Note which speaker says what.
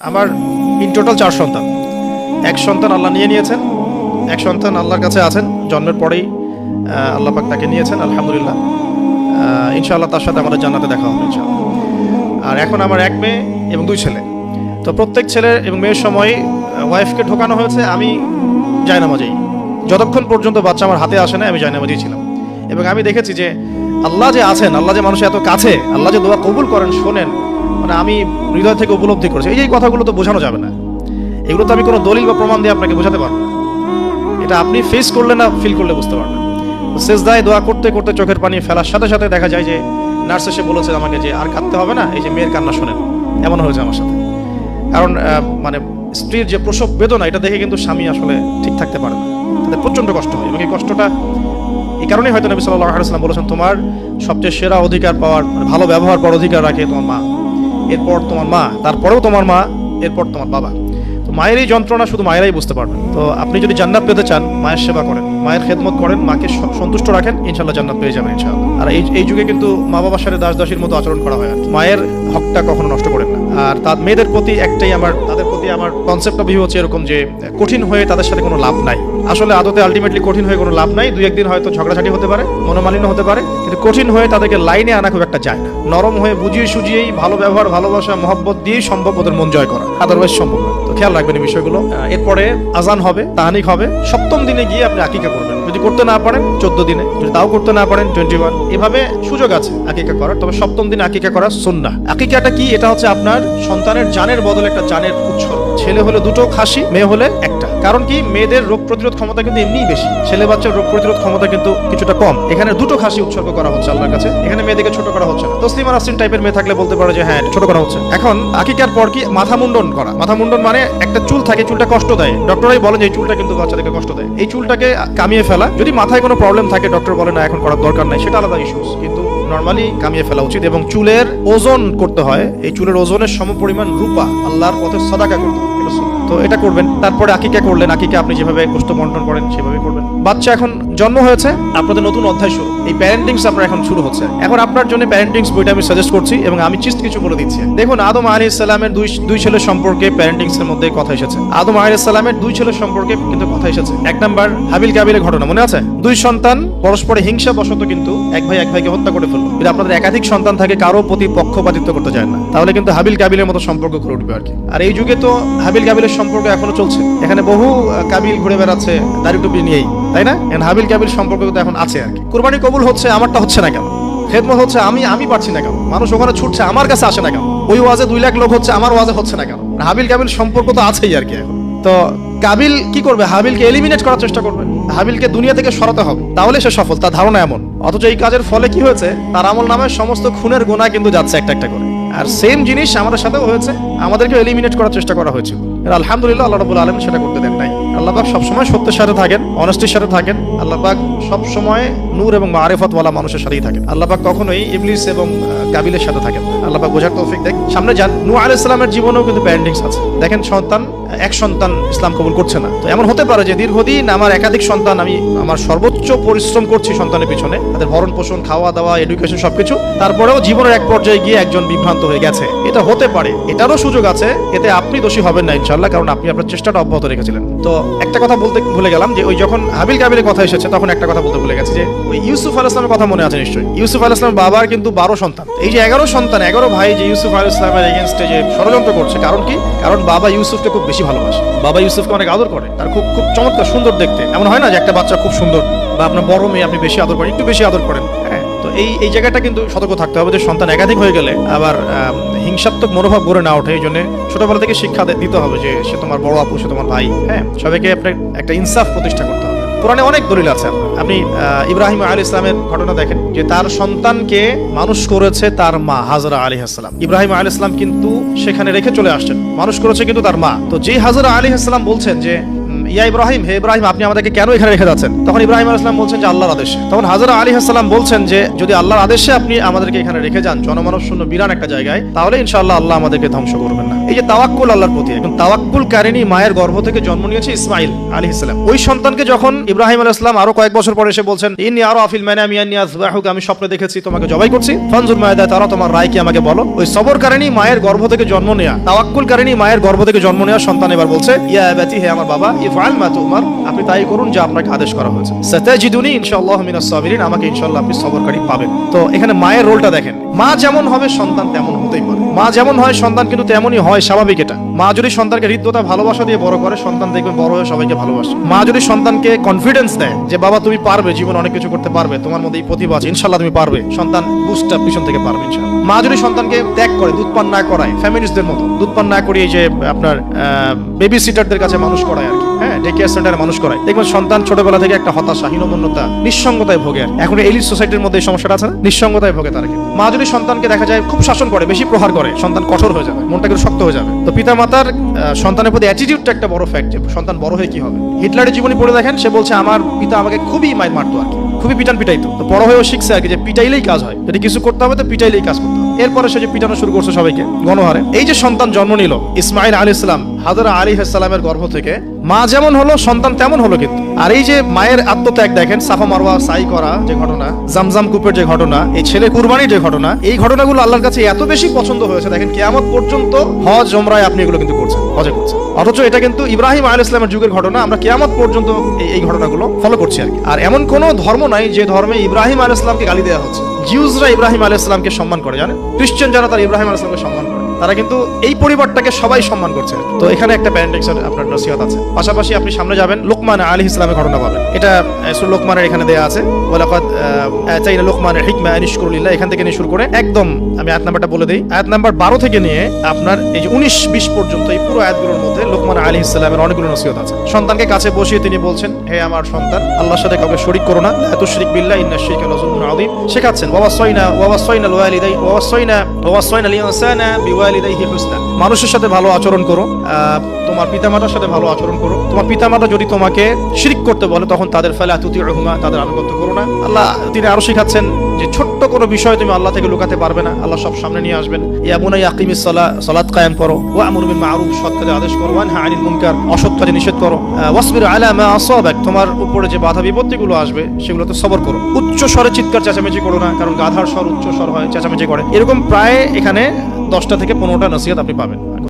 Speaker 1: আমার in total 4 সন্তান। এক সন্তান আল্লাহ নিয়েছেন, এক সন্তান আল্লাহর কাছে আছেন, জন্মের পরেই আল্লাহ পাক তাকে নিয়েছেন, আলহামদুলিল্লাহ। ইনশাআল্লাহ তার সাথে আমাদের জান্নাতে দেখা হবে ইনশাআল্লাহ। আর এখন আমার এক মেয়ে এবং 2 ছেলে। তো প্রত্যেক ছেলে এবং মেয়ের সময় ওয়াইফকে ঢোকানো হয়েছে, আমি জায়নামাজেই, যতক্ষণ পর্যন্ত বাচ্চা আমার হাতে আসে না আমি জায়নামাজেই ছিলাম। এবং আমি দেখেছি যে আল্লাহ যে আছেন, আল্লাহ যে মানুষের এত কাছে, আল্লাহ যে দোয়া কবুল করেন, শোনেন, মানে আমি হৃদয় থেকে উপলব্ধি করেছি। এই কথাগুলো তো বোঝানো যাবে না, এগুলো তো আমি কোনো দলিল বা প্রমাণ দিয়ে আপনাকে বোঝাতে পারবো না। এটা আপনি ফেস করলে না ফিল করলে বুঝতে পারবেন। সেজদায় দোয়া করতে করতে চোখের পানি ফেলার সাথে সাথে দেখা যায় যে নার্স এসে বলেছে আমাকে যে আর কাঁদতে হবে না, এই যে মেয়ের কান্না শোনেন। এমন হয়েছে আমার সাথে। কারণ মানে স্ত্রীর যে প্রসব বেদনা, এটা দেখে কিন্তু স্বামী আসলে ঠিক থাকতে পারে না, তাদের প্রচণ্ড কষ্ট হয়। এবং এই কষ্টটা এই কারণেই হয়তো নবী সাল্লাল্লাহু আলাইহি ওয়াসাল্লাম বলেছেন, তোমার সবচেয়ে সেরা অধিকার পাওয়ার, ভালো ব্যবহার পাওয়ার অধিকার রাখে তোমার মা, এরপর তোমার মা, তারপরেও তোমার মা, এরপর তোমার বাবা। তো মায়ের এই যন্ত্রণা শুধু মায়েরাই বুঝতে পারবেন। তো আপনি যদি জান্নাত পেতে চান, মায়ের সেবা করেন, মায়ের খেদমত করেন, মাকে সন্তুষ্ট রাখেন, ইনশাআল্লাহ জান্নাত পেয়ে যাবেন ইনশাআল্লাহ। আর এই যুগে কিন্তু মা বাবার সাথে দাস দাসীর মতো আচরণ করা হয়, আর মায়ের হকটা কখনো নষ্ট করেন না। আর তার মেয়েদের প্রতি তাদের প্রতি আমার কনসেপ্টটা ভিউ হচ্ছে এরকম যে কঠিন হয়ে তাদের সাথে কোনো লাভ নাই। আসলে আদতে আলটিমেটলি কঠিন হয়ে কোনো লাভ নাই। 2-1 দিন হয়তো ঝগড়াঝাটি হতে পারে, মনোমালিন্য হতে পারে, কিন্তু কঠিন হয়ে তাদেরকে লাইনে আনা খুব একটা যায় না। নরম হয়ে বুঝিয়ে সুজিয়েই, ভালো ব্যবহার, ভালোবাসা, মহব্বত দিয়েই সম্ভব ওদের মন জয় করা, আদারওয়াইজ সম্ভব না। তো খেয়াল রাখবেন এই বিষয়গুলো। এরপরে আজান হবে, তাহানিক হবে, 7ম দিনে গিয়ে আপনি আকিকা করবেন। যদি করতে না পারেন 14 দিনে, যদি তাও করতে না পারেন 21, এভাবে সুযোগ আছে আকিকা করার। তবে 7ম দিনে আকিকা করা সুন্নাহ। আকিকাটা কি? এটা হচ্ছে আপনার সন্তানের জানের বদলে একটা জানের উৎসর্গ। ছেলে হলে 2টো খাসি, মেয়ে হলে একটা। কারণ কি, মেয়েদের রোগ প্রতিরোধ ক্ষমতা কিন্তু এমনিই বেশি, ছেলে বাচ্চার রোগ প্রতিরোধ ক্ষমতা কিন্তু কিছুটা কম। এখানে 2টো খাসি উৎসর্গ করা হচ্ছে আল্লাহর কাছে। এখানে মেয়েদেরকে ছোট করা হচ্ছে না। তসলিমা নাসরিন টাইপের মেয়ে থাকলে বলতে পারে যে হ্যাঁ ছোট করা হচ্ছে। এখন আকিকার পর কি মাথা মুন্ডন করা। মাথা মুন্ডন মানে একটা চুল থাকে, চুলটা কষ্ট দেয়, ডক্টরাই বলেন যে এই চুলটা কিন্তু বাচ্চাদেরকে কষ্ট দেয়, এই চুলটাকে কামিয়ে ফেলা। যদি মাথায় কোনো প্রবলেম থাকে, ডক্টর বলে না এখন করার দরকার নাই, সেটা আলাদা ইস্যুস, কিন্তু নরমালি কামিয়ে ফেলা উচিত। এবং চুলের ওজন করতে হয়, এই চুলের ওজনের সমপরিমাণ রূপা আল্লাহর পথে সাদাকা করতে হয়, তো এটা করবেন। তারপরে আকিকা করলেন, আকিকা আপনি যেভাবে গোশত বন্টন করেন সেভাবে করবেন। বাচ্চা এখন জন্ম হয়েছে, আপনাদের নতুন অধ্যায় শুরু, এই প্যারেন্টিংস আপনার এখন শুরু হচ্ছে। এখন আপনার জন্য প্যারেন্টিংস বইটা আমি সাজেস্ট করছি এবং আমি চিস্ট কিছু বলে দিচ্ছি। দেখুন, আদম আলাইহিস সালামের দুই ছেলের সম্পর্কে প্যারেন্টিংস এর মধ্যে কথা এসেছে। আদম আলাইহিস সালামের 2 ছেলের সম্পর্কে কিন্তু কথা এসেছে। 1 নাম্বার হাবিল কাবিলের ঘটনা মনে আছে? 2 সন্তান পরস্পরে হিংসা বশত কিন্তু এক ভাইকে হত্যা করে ফেললো। যদি আপনাদের একাধিক সন্তান থাকে, কারো প্রতি পক্ষপাতিত্ব করতে যায় না, তাহলে কিন্তু হাবিল কাবিলের মতো সম্পর্ক গড়ে উঠবে আর কি। আর এই যুগে তো হাবিল কাবিলের সম্পর্ক এখনো চলছে। এখানে বহু কাবিল ঘুরে বেড়াচ্ছে দাড়ি টুপি নিয়েই, তাই না? হাবিল কাবিল সম্পর্ক তো এখন আছে আর কি। কুরবানি কবুল হচ্ছে, আমারটা হচ্ছে না কেন? খেদমত হচ্ছে, আমি পারছি না কেন? মানুষ ওখানে ছুটছে, আমার কাছে আসে না কেন? ওই ওয়াজে 2 লাখ লোক হচ্ছে, আমার ওয়াজে হচ্ছে না কেন? হাবিল কাবিল সম্পর্ক তো আছেই আর কি এখন। তো কাবিল কি করবে? হাবিলকে এলিমিনেট করার চেষ্টা করবে, হাবিলকে দুনিয়া থেকে সরাতে হবে, তাহলে সে সফল, তার ধারণা এমন। অথচ এই কাজের ফলে কি হয়েছে? তার আমল নামে সমস্ত খুনের গুনাহ কিন্তু যাচ্ছে একটা একটা করে। আর সেম জিনিস আমাদের সাথেও হয়েছে, আমাদেরকে এলিমিনেট করার চেষ্টা করা হয়েছিল। আলহামদুলিল্লাহ আল্লাহ রাব্বুল আলামিন সেটা করতে দেন নাই। আল্লাহ পাক সবসময় সত্যের সাথে থাকেন, অনেস্টির সাথে থাকেন। আল্লাহ পাক সবসময় নূর এবং মারিফত ওয়ালা মানুষের সাথেই থাকেন। আল্লাহ পাক কখনোই ইবলিস এবং কাবিলের সাথে থাকেন। আল্লাহ পাক বোঝার তৌফিক দেন। সামনে যান। নূহ আলাইহিস সালামের জীবনেও কিন্তু প্যারেন্টিংস আছে। দেখেন, এক সন্তান ইসলাম কবুল করছে না। তো এমন হতে পারে যে দীর্ঘদিন আমার একাধিক সন্তান, আমি আমার সর্বোচ্চ পরিশ্রম করছি সন্তানের পিছনে, তাদের ভরণ পোষণ, খাওয়া দাওয়া, এডুকেশন সবকিছু, তারপরেও জীবনের এক পর্যায়ে গিয়ে একজন বিভ্রান্ত হয়ে গেছে। এটা হতে পারে, এটারও সুযোগ আছে। এতে আপনি দোষী হবেন না ইনশাআল্লাহ, কারণ আপনি আপনার চেষ্টাটা অব্যাহত রেখেছিলেন। তো একটা কথা বলতে ভুলে গেলাম, যে ওই যখন হাবিল কাবিলের কথা এসেছে, তখন একটা কথা বলতে ভুলে গেছে, যে ওই ইউসুফ আলাইহিস সালামের কথা মনে আছে নিশ্চয়ই। ইউসুফ আলাইহিস সালামের বাবার কিন্তু 12 সন্তান। এই যে 11 সন্তান, 11 ভাই যে ইউসুফ আলাইহিস সালামের এগেইনস্টে যে ষড়যন্ত্র করছে, কারণ কি? কারণ বাবা ইউসুফকে খুব বেশি ভালোবাসে, বাবা ইউসুফকে অনেক আদর করে, তার খুব চমৎকার সুন্দর দেখতে। এমন হয় না যে একটা বাচ্চা খুব সুন্দর, বা আপনার বড় মেয়ে আপনি বেশি আদর করেন, একটু বেশি আদর করেন, হ্যাঁ। তো এই জায়গাটা কিন্তু সতর্ক থাকতে হবে, যে সন্তান একাধিক হয়ে গেলে আবার হিংসাত্মক মনোভাব গড়ে না ওঠে। এই জন্য ছোটবেলা থেকে শিক্ষা দিতে হবে যে সে তোমার বড় আপু, সে তোমার ভাই, হ্যাঁ। সবাইকে আপনার একটা ইনসাফ প্রতিষ্ঠা করতে হবে। কোরআনে অনেক দলিল আছে। আপনি ইব্রাহিম আলাইহিস সালামের ঘটনা দেখেন, যে তার সন্তানকে মানুষ করেছে তার মা হাজরা আলাইহিস সালাম। ইব্রাহিম আলাইহিস সালাম কিন্তু সেখানে রেখে চলে আসছেন, মানুষ করেছে কিন্তু তার মা। তো যে হাজরা আলাইহিস সালাম বলছেন যে ইয়া ইব্রাহিম, হে ইব্রাহিম, আপনি আমাদেরকে কেন এখানে রেখে যাচ্ছেন? তখন ইব্রাহিম আলাইহিস সালাম বলছেন যে আল্লাহর আদেশে। তখন হাজরা আলাইহিস সালাম বলছেন যে যদি আল্লাহর আদেশে আপনি আমাদেরকে এখানে রেখে যান জনমানব শূন্য বিরান একটা জায়গায়, তাহলে ইনশাআল্লাহ আল্লাহ আমাদেরকে ধ্বংস করবেন না। এই যে তাওয়াক্কুল আল্লাহর প্রতি, এখন তাওয়াক্কুল কারিনী মায়ের গর্ভ থেকে জন্ম নিয়েছে ইসমাইল আলাইহিস সালাম। ওই সন্তানকে যখন ইব্রাহিম আলাইহিস সালাম আরো কয়েক বছর পরে এসে বলছেন ইন্নী আরা ফিল মানামি আন্নী আযবাহুকা, আমি স্বপ্নে দেখেছি তোমাকে জবাই করছি, ফানজুর মায়াদা তারা, তোমার রায় কি আমাকে বলো। ওই সবরকারিনী মায়ের গর্ভ থেকে জন্ম নেয়া, তাওয়াক্কুলকারিনী মায়ের গর্ভ থেকে জন্ম নেয়া সন্তান এবার বলছে ইয়া আবাতি, হে আমার বাবা, ইফআল মা তুমার, আপনি তাই করুন যা আপনাকে আদেশ করা হয়েছে। সাতাজিদুনি ইনশাআল্লাহু মিনাস সাবিরিন, আমাকে ইনশাআল্লাহ আপনি সবরকারী পাবেন। তো এখানে মায়ের রোলটা দেখেন, মা যেমন হবে সন্তান তেমন হতেই পারে, মা যেমন হয় সন্তান কিন্তু তেমনই হয়, স্বাভাবিক এটা। মা যদি সন্তানকে হৃদ্যতা ভালোবাসা দিয়ে বড় করে, সন্তান দেখবেন বড় হয়ে সবাইকে ভালোবাসে। মা যদি সন্তানকে কনফিডেন্স দেয় যে বাবা তুমি পারবে, জীবনে অনেক কিছু করতে পারবে, তোমার মধ্যে এই প্রতিভা আছে, ইনশাআল্লাহ তুমি পারবে, সন্তান বুস্ট আপ পিছন থেকে পারবে ইনশাআল্লাহ। মা যদি সন্তানকে ত্যাগ করে, দুধ পান না করায়, ফ্যামিলিস্টদের মতো দুধ পান না করিয়ে যে আপনার বেবি সিটারদের কাছে মানুষ করায় আর কি, হ্যাঁ, ডে কেয়ার সেন্টারে মানুষ করায়, দেখবেন সন্তান ছোটবেলা থেকে একটা হতাশা, হীনমন্যতা, নিঃসঙ্গতায় ভোগে। আর এখন এলিট সোসাইটির মধ্যে এই সমস্যাটা আছে না, নিঃসঙ্গতায় ভোগে তারা। মা যদি সন্তানকে দেখা যায় খুব শাসন করে, বেশি প্রহার করে, সন্তান কঠোর হয়ে যাবে, মনটা একটু শক্ত হয়ে যাবে। তো পিতা মাতার সন্তানের প্রতি অ্যাটিটিউডটা একটা বড় ফ্যাক্ট, যে সন্তান বড় হয়ে কি হবে। হিটলারের জীবনী পড়ে দেখেন, সে বলছে আমার পিতা আমাকে খুবই মারতো আর কি, খুবই পিটাইতো। তো বড় হয়েও শিখছে আর কি যে পিটাইলেই কাজ হয়, যদি কিছু করতে হবে তো পিটাইলেই কাজ করতে হবে। এরপরে সে যে পিটানো শুরু করছে সবাইকে গণহারে। এই যে সন্তান জন্ম নিল ইসমাইল আলাইহিস সালাম হাজরা আলাইহিস সালামের গর্ভ থেকে, মা যেমন হলো সন্তান তেমন হলো কিন্তু। আর এই যে মায়ের আত্মত্যাগ দেখেন, সাফা মারওয়া সাই করা যে ঘটনা, জামজাম কূপের যে ঘটনা, এই ছেলে কুরবানির যে ঘটনা, এই ঘটনাগুলো আল্লাহর কাছে এত বেশি পছন্দ হয়েছে, দেখেন কিয়ামত পর্যন্ত হজ ওমরায় আপনি এগুলো কিন্তু করছেন, হজে করছেন। অথচ এটা কিন্তু ইব্রাহিম আলাইহিস সালামের যুগের ঘটনা, আমরা কিয়ামত পর্যন্ত এই ঘটনাগুলো ফলো করছি আর কি। আর এমন কোন ধর্ম নাই যে ধর্মে ইব্রাহিম আলাইহিস সালামকে গালি দেওয়া হচ্ছে। জিউসরা ইব্রাহিম আলাইহিস সালামকে সম্মান করে, জানেন, খ্রিস্টান যারা তারা ইব্রাহিম আলাইহিস সালামকে সম্মান করে, তারা কিন্তু এই পরিবারটাকে সবাই সম্মান করছে। তো এখানে একটা প্যারেন্টিংসের আপনার নসিহত আছে। পাশাপাশি আপনি সামনে যাবেন, লোকমান আলাইহিস সালামের ঘটনা পাবেন, এটা সূরা লোকমানের এখানে দেয়া আছে, ওয়ালাকাদ আতাইনা লোকমানের হিকমা আন ইশকুরু লিল্লাহ, এখান থেকে নিয়ে শুরু করে একদম আমি আয়াত নাম্বারটা বলে দেই, আয়াত নাম্বার 12 থেকে নিয়ে আপনার এই যে 19-20 পর্যন্ত এই পুরো আয়াতগুলোর মধ্যে লোকমান আলাইহিস সালামের অনেকগুলো নসিহত আছে। সন্তানকে কাছে বসিয়ে তিনি বলছেন, হে আমার সন্তান, আল্লাহর সাথে কাউকে শরীক করো না, লা তুশরিক বিল্লাহ ইন্নাশ শিরকা লাযুলমুন আযীম। শেখাচ্ছেন ওয়াসাইনা আল ইনসানা বিওয়ালিদাইহি হুসনা, মানুষের সাথে ভালো আচরণ করো, তোমার পিতামাতার সাথে ভালো আচরণ করো। তোমার পিতামাতা যদি তোমাকে শিরক করতে বলে তখন তাদের ফালা তুতিউহুমা, তাদের আনুগত্য করো না। আল্লাহ তিনি আরো শিখাচ্ছেন যে ছোট্ট কোনো বিষয় তুমি আল্লাহ থেকে লুকাতে পারবে না, আল্লাহ সব সামনে নিয়ে আসবেন। ইয়া বুনাইয়া আকিমিস সালাহ, সালাত কায়েম করো, ওয়া আমুর বিল মারুফ, সৎ কাজে আদেশ করো, ওয়া নহা আনিল মুনকার, অসৎ কাজে নিষেধ করো, ওয়াসবির আলা মা আসাবাক, তোমার উপরে যে বাধা বিপত্তিগুলো আসবে সেগুলোতে সবর করো। উচ্চ স্বরে চিৎকার চেঁচামেচি করো না, কারণ গাধার স্বর উচ্চ স্বর হয়, চেঁচামেচি করে। এরকম প্রায় এখানে 10টা থেকে 15টা নসিহত আপনি পাবেন।